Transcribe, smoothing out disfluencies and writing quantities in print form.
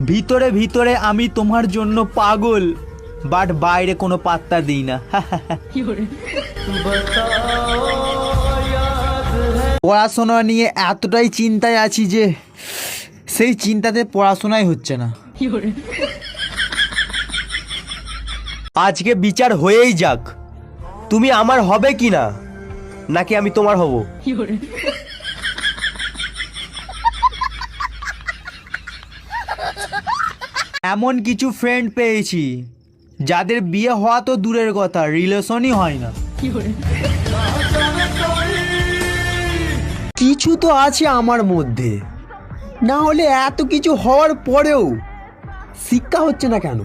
ভিতরে ভিতরে আমি তোমার জন্য পাগল, বাট বাইরে কোনো পাত্তা দিই না। পড়াশোনা নিয়ে এতটাই চিন্তায় আছি যে সেই চিন্তাতে পড়াশোনাই হচ্ছে না। আজকে বিচার হয়েই যাক, তুমি আমার হবে কি না, নাকি আমি তোমার হব। এমন কিছু ফ্রেন্ড পেয়েছি যাদের বিয়ে হওয়া তো দূরের কথা, রিলেশনই হয় না। কিছু তো আছে আমার মধ্যে, না হলে এত কিছু হওয়ার পরেও শিক্ষা হচ্ছে না কেন?